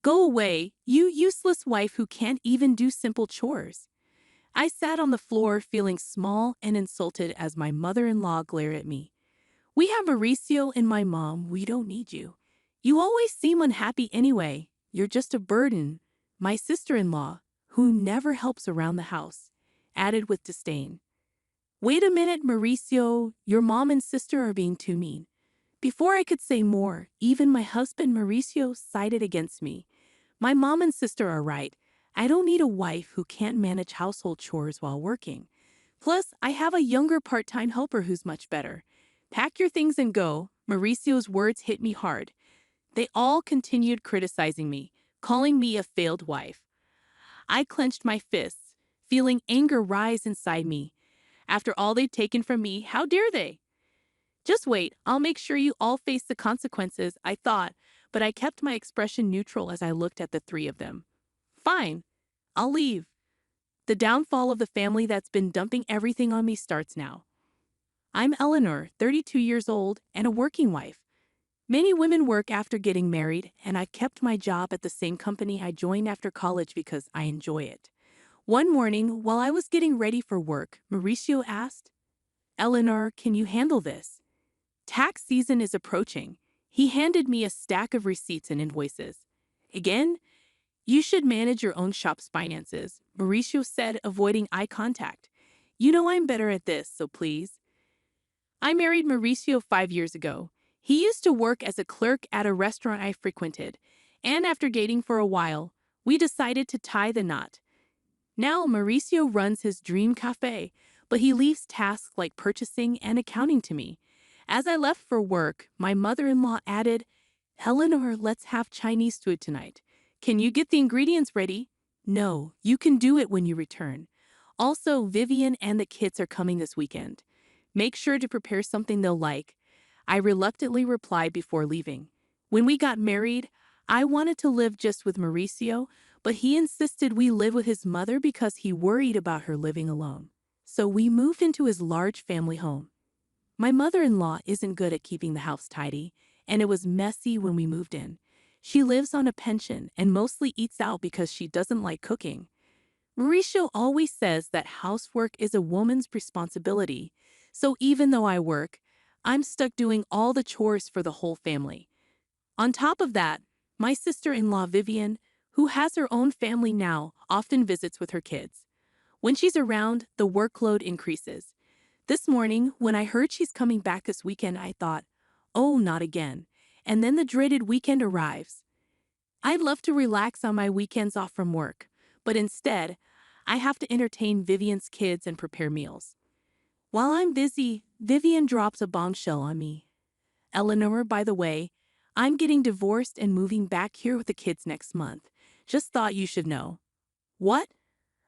Go away, you useless wife who can't even do simple chores. I sat on the floor feeling small and insulted as my mother-in-law glared at me. We have Mauricio and my mom. We don't need you. You always seem unhappy anyway. You're just a burden. My sister-in-law, who never helps around the house, added with disdain. Wait a minute, Mauricio. Your mom and sister are being too mean. Before I could say more, even my husband Mauricio sided against me. My mom and sister are right. I don't need a wife who can't manage household chores while working. Plus, I have a younger part-time helper who's much better. Pack your things and go. Mauricio's words hit me hard. They all continued criticizing me, calling me a failed wife. I clenched my fists, feeling anger rise inside me. After all they've taken from me, how dare they? Just wait, I'll make sure you all face the consequences, I thought, but I kept my expression neutral as I looked at the three of them. Fine, I'll leave. The downfall of the family that's been dumping everything on me starts now. I'm Eleanor, 32 years old, and a working wife. Many women work after getting married, and I kept my job at the same company I joined after college because I enjoy it. One morning, while I was getting ready for work, Mauricio asked, Eleanor, can you handle this? Tax season is approaching. He handed me a stack of receipts and invoices. Again, you should manage your own shop's finances, Mauricio said, avoiding eye contact. You know I'm better at this, so please. I married Mauricio 5 years ago. He used to work as a clerk at a restaurant I frequented, and after dating for a while, we decided to tie the knot. Now Mauricio runs his dream cafe, but he leaves tasks like purchasing and accounting to me. As I left for work, my mother-in-law added, Eleanor, let's have Chinese food tonight. Can you get the ingredients ready? No, you can do it when you return. Also, Vivian and the kids are coming this weekend. Make sure to prepare something they'll like. I reluctantly replied before leaving. When we got married, I wanted to live just with Mauricio, but he insisted we live with his mother because he worried about her living alone. So we moved into his large family home. My mother-in-law isn't good at keeping the house tidy, and it was messy when we moved in. She lives on a pension and mostly eats out because she doesn't like cooking. Mauricio always says that housework is a woman's responsibility, so even though I work, I'm stuck doing all the chores for the whole family. On top of that, my sister-in-law Vivian, who has her own family now, often visits with her kids. When she's around, the workload increases. This morning, when I heard she's coming back this weekend, I thought, oh, not again. And then the dreaded weekend arrives. I'd love to relax on my weekends off from work, but instead, I have to entertain Vivian's kids and prepare meals. While I'm busy, Vivian drops a bombshell on me. Eleanor, by the way, I'm getting divorced and moving back here with the kids next month. Just thought you should know. What?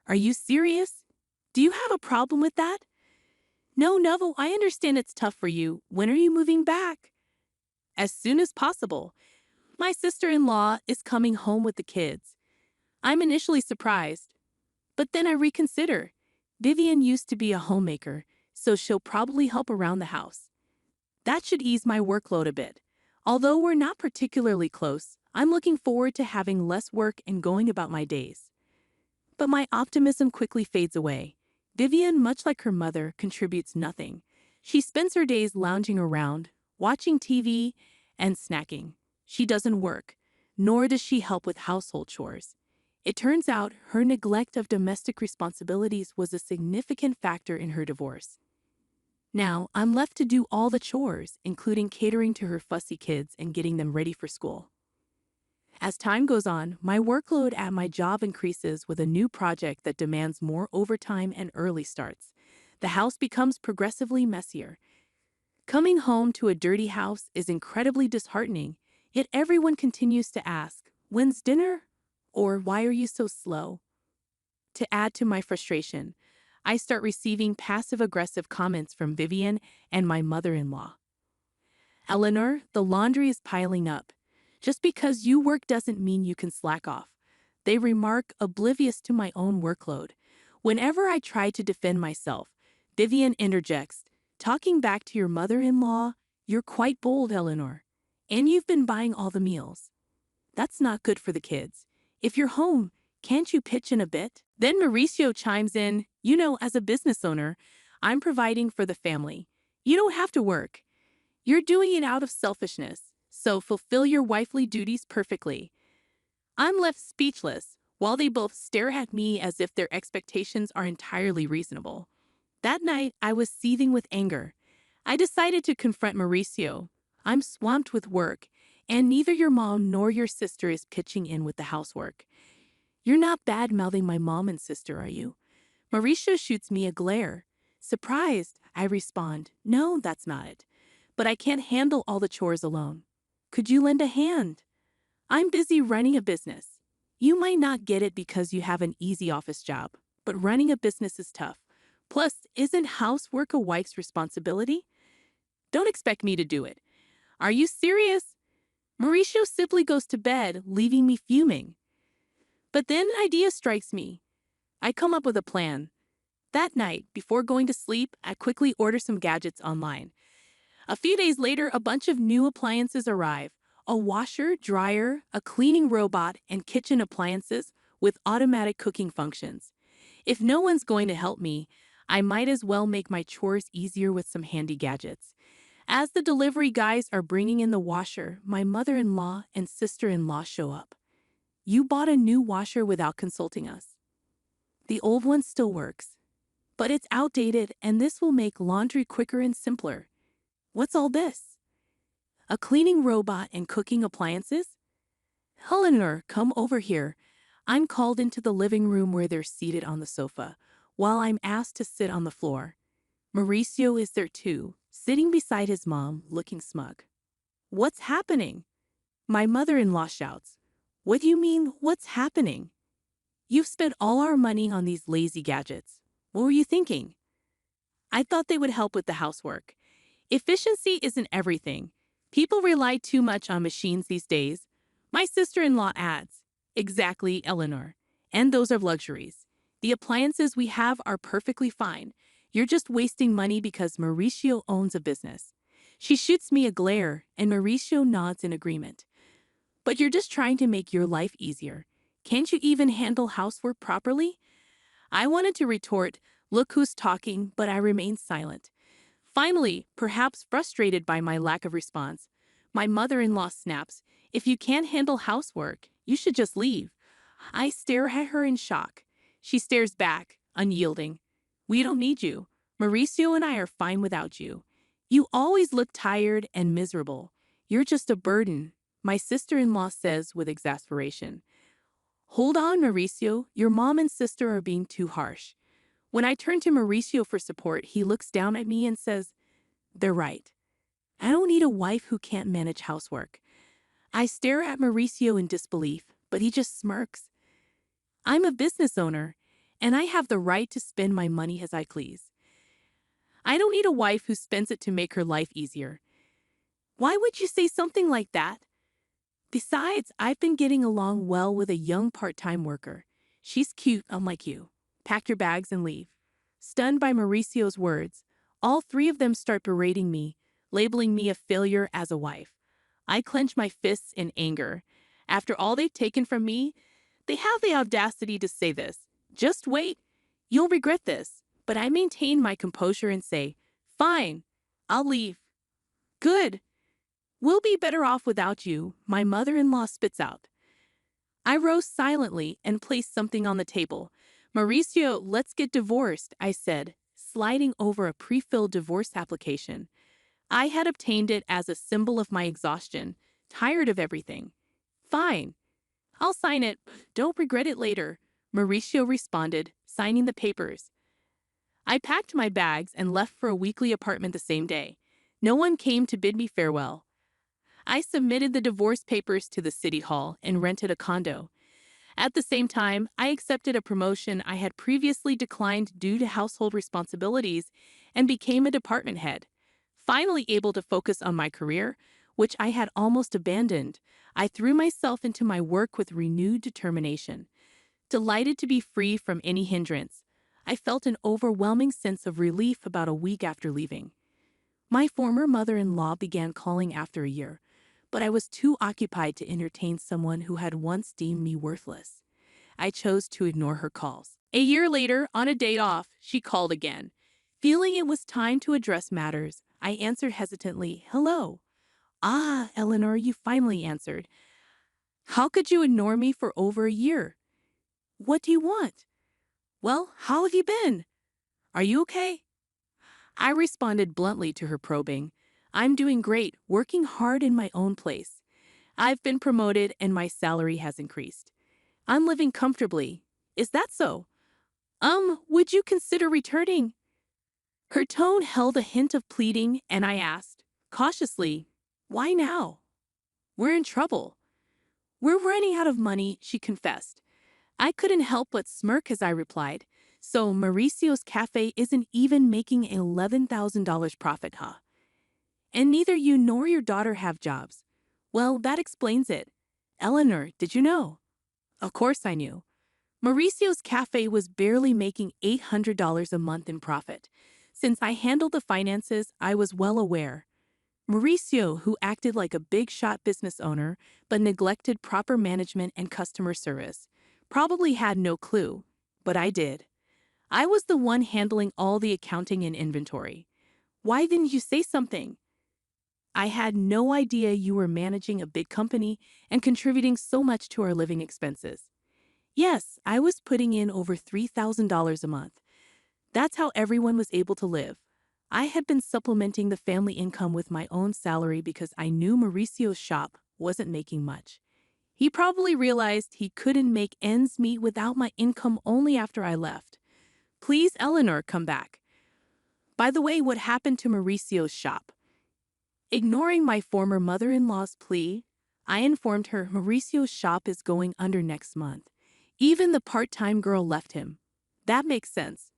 Are you serious? Do you have a problem with that? No, I understand it's tough for you. When are you moving back? As soon as possible. My sister-in-law is coming home with the kids. I'm initially surprised, but then I reconsider. Vivian used to be a homemaker, so she'll probably help around the house. That should ease my workload a bit. Although we're not particularly close, I'm looking forward to having less work and going about my days. But my optimism quickly fades away. Vivian, much like her mother, contributes nothing. She spends her days lounging around, watching TV, and snacking. She doesn't work, nor does she help with household chores. It turns out her neglect of domestic responsibilities was a significant factor in her divorce. Now, I'm left to do all the chores, including catering to her fussy kids and getting them ready for school. As time goes on, my workload at my job increases with a new project that demands more overtime and early starts. The house becomes progressively messier. Coming home to a dirty house is incredibly disheartening, yet everyone continues to ask, when's dinner? Or why are you so slow? To add to my frustration, I start receiving passive-aggressive comments from Vivian and my mother-in-law. Eleanor, the laundry is piling up. Just because you work doesn't mean you can slack off. They remark, oblivious to my own workload. Whenever I try to defend myself, Vivian interjects, talking back to your mother-in-law, you're quite bold, Eleanor. And you've been buying all the meals. That's not good for the kids. If you're home, can't you pitch in a bit? Then Mauricio chimes in, as a business owner, I'm providing for the family. You don't have to work. You're doing it out of selfishness, so fulfill your wifely duties perfectly. I'm left speechless, while they both stare at me as if their expectations are entirely reasonable. That night, I was seething with anger. I decided to confront Mauricio. I'm swamped with work, and neither your mom nor your sister is pitching in with the housework. You're not bad-mouthing my mom and sister, are you? Mauricio shoots me a glare. Surprised, I respond, no, that's not it. But I can't handle all the chores alone. Could you lend a hand? I'm busy running a business. You might not get it because you have an easy office job, but running a business is tough. Plus, isn't housework a wife's responsibility? Don't expect me to do it. Are you serious? Mauricio simply goes to bed, leaving me fuming. But then an idea strikes me. I come up with a plan. That night, before going to sleep, I quickly order some gadgets online. A few days later, a bunch of new appliances arrive. A washer, dryer, a cleaning robot, and kitchen appliances with automatic cooking functions. If no one's going to help me, I might as well make my chores easier with some handy gadgets. As the delivery guys are bringing in the washer, my mother-in-law and sister-in-law show up. You bought a new washer without consulting us. The old one still works, but it's outdated and this will make laundry quicker and simpler. What's all this? A cleaning robot and cooking appliances? Eleanor, come over here. I'm called into the living room where they're seated on the sofa, while I'm asked to sit on the floor. Mauricio is there too, sitting beside his mom, looking smug. What's happening? My mother-in-law shouts. What do you mean, what's happening? You've spent all our money on these lazy gadgets. What were you thinking? I thought they would help with the housework. Efficiency isn't everything. People rely too much on machines these days. My sister-in-law adds, exactly, Eleanor. And those are luxuries. The appliances we have are perfectly fine. You're just wasting money because Mauricio owns a business. She shoots me a glare, and Mauricio nods in agreement. But you're just trying to make your life easier. Can't you even handle housework properly? I wanted to retort, look who's talking, but I remained silent. Finally, perhaps frustrated by my lack of response, my mother-in-law snaps, if you can't handle housework, you should just leave. I stare at her in shock. She stares back, unyielding. We don't need you. Mauricio and I are fine without you. You always look tired and miserable. You're just a burden, my sister-in-law says with exasperation. Hold on, Mauricio. Your mom and sister are being too harsh. When I turn to Mauricio for support, he looks down at me and says, they're right. I don't need a wife who can't manage housework. I stare at Mauricio in disbelief, but he just smirks. I'm a business owner, and I have the right to spend my money as I please. I don't need a wife who spends it to make her life easier. Why would you say something like that? Besides, I've been getting along well with a young part-time worker. She's cute, unlike you. Pack your bags and leave. Stunned by Mauricio's words, all three of them start berating me, labeling me a failure as a wife. I clench my fists in anger. After all they've taken from me, they have the audacity to say this. Just wait. You'll regret this. But I maintain my composure and say, fine, I'll leave. Good. We'll be better off without you, my mother-in-law spits out. I rose silently and placed something on the table. Mauricio, let's get divorced, I said, sliding over a pre-filled divorce application. I had obtained it as a symbol of my exhaustion, tired of everything. Fine. I'll sign it. Don't regret it later, Mauricio responded, signing the papers. I packed my bags and left for a weekly apartment the same day. No one came to bid me farewell. I submitted the divorce papers to the city hall and rented a condo. At the same time, I accepted a promotion I had previously declined due to household responsibilities and became a department head. Finally able to focus on my career, which I had almost abandoned, I threw myself into my work with renewed determination. Delighted to be free from any hindrance, I felt an overwhelming sense of relief about a week after leaving. My former mother-in-law began calling after a year, but I was too occupied to entertain someone who had once deemed me worthless. I chose to ignore her calls. A year later, on a date off, she called again. Feeling it was time to address matters, I answered hesitantly, "Hello." "Ah, Eleanor, you finally answered. How could you ignore me for over a year? What do you want?" "Well, how have you been? Are you okay?" I responded bluntly to her probing. "I'm doing great, working hard in my own place. I've been promoted and my salary has increased. I'm living comfortably. Is that so? Would you consider returning?" Her tone held a hint of pleading, and I asked, cautiously, "Why now?" "We're in trouble." "We're running out of money," she confessed. I couldn't help but smirk as I replied, "So Mauricio's cafe isn't even making $11,000 profit, huh? And neither you nor your daughter have jobs. Well, that explains it. Eleanor, did you know?" Of course I knew. Mauricio's cafe was barely making $800 a month in profit. Since I handled the finances, I was well aware. Mauricio, who acted like a big-shot business owner but neglected proper management and customer service, probably had no clue, but I did. I was the one handling all the accounting and inventory. "Why didn't you say something?" "I had no idea you were managing a big company and contributing so much to our living expenses." Yes, I was putting in over $3,000 a month. That's how everyone was able to live. I had been supplementing the family income with my own salary because I knew Mauricio's shop wasn't making much. He probably realized he couldn't make ends meet without my income only after I left. "Please, Eleanor, come back. By the way, what happened to Mauricio's shop?" Ignoring my former mother-in-law's plea, I informed her Mauricio's shop is going under next month. Even the part-time girl left him. That makes sense.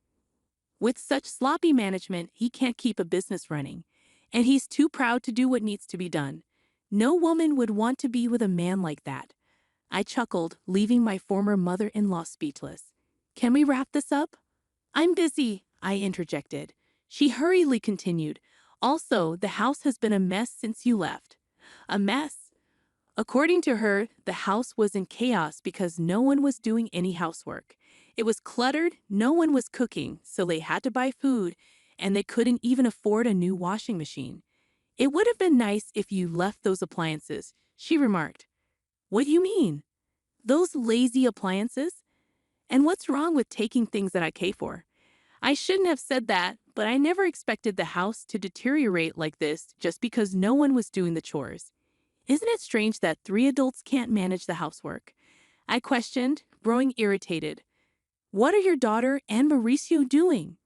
With such sloppy management, he can't keep a business running, and he's too proud to do what needs to be done. No woman would want to be with a man like that. I chuckled, leaving my former mother-in-law speechless. "Can we wrap this up?" "I'm busy," I interjected. She hurriedly continued, "Also, the house has been a mess since you left." A mess? According to her, the house was in chaos because no one was doing any housework. It was cluttered, no one was cooking, so they had to buy food, and they couldn't even afford a new washing machine. "It would have been nice if you left those appliances," she remarked. "What do you mean? Those lazy appliances? And what's wrong with taking things that I pay for?" I shouldn't have said that, but I never expected the house to deteriorate like this just because no one was doing the chores. "Isn't it strange that 3 adults can't manage the housework?" I questioned, growing irritated. "What are your daughter and Mauricio doing?"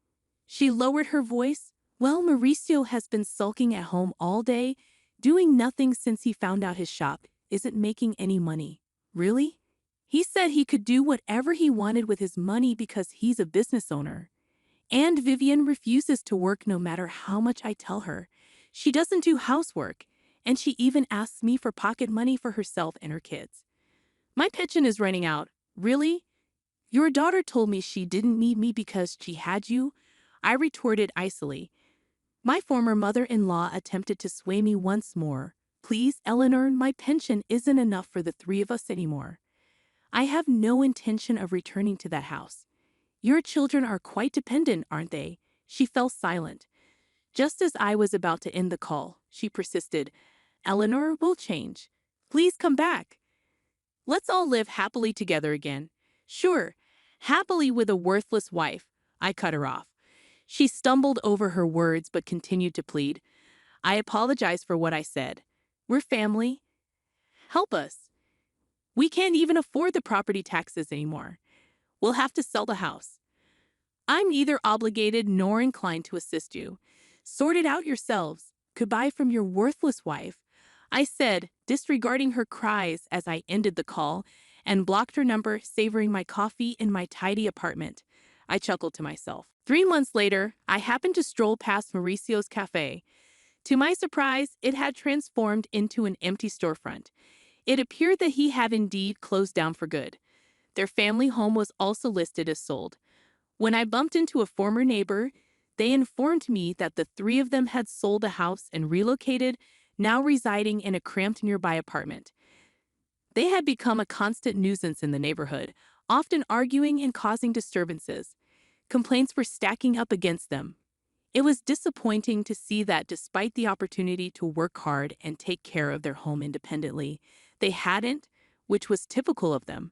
She lowered her voice. "Well, Mauricio has been sulking at home all day, doing nothing since he found out his shop isn't making any money." "Really?" "He said he could do whatever he wanted with his money because he's a business owner. And Vivian refuses to work no matter how much I tell her. She doesn't do housework, and she even asks me for pocket money for herself and her kids." My pension is running out. "Really? Your daughter told me she didn't need me because she had you," I retorted icily. My former mother-in-law attempted to sway me once more. "Please, Eleanor, my pension isn't enough for the 3 of us anymore. I have no intention of returning to that house. Your children are quite dependent, aren't they?" She fell silent. Just as I was about to end the call, she persisted. "Eleanor, we'll change. Please come back. Let's all live happily together again." "Sure, happily with a worthless wife." I cut her off. She stumbled over her words but continued to plead. "I apologize for what I said. We're family. Help us. We can't even afford the property taxes anymore. We'll have to sell the house. I'm neither obligated nor inclined to assist you. Sort it out yourselves. Goodbye from your worthless wife," I said, disregarding her cries as I ended the call and blocked her number, savoring my coffee in my tidy apartment. I chuckled to myself. 3 months later, I happened to stroll past Mauricio's cafe. To my surprise, it had transformed into an empty storefront. It appeared that he had indeed closed down for good. Their family home was also listed as sold. When I bumped into a former neighbor, they informed me that the 3 of them had sold the house and relocated, now residing in a cramped nearby apartment. They had become a constant nuisance in the neighborhood, often arguing and causing disturbances. Complaints were stacking up against them. It was disappointing to see that despite the opportunity to work hard and take care of their home independently, they hadn't, which was typical of them.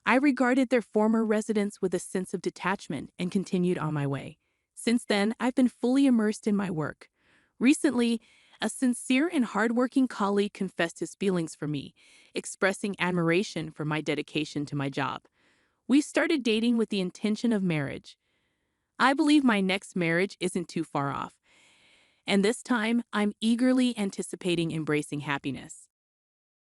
I regarded their former residence with a sense of detachment and continued on my way. Since then, I've been fully immersed in my work. Recently, a sincere and hardworking colleague confessed his feelings for me, expressing admiration for my dedication to my job. We started dating with the intention of marriage. I believe my next marriage isn't too far off, and this time I'm eagerly anticipating embracing happiness.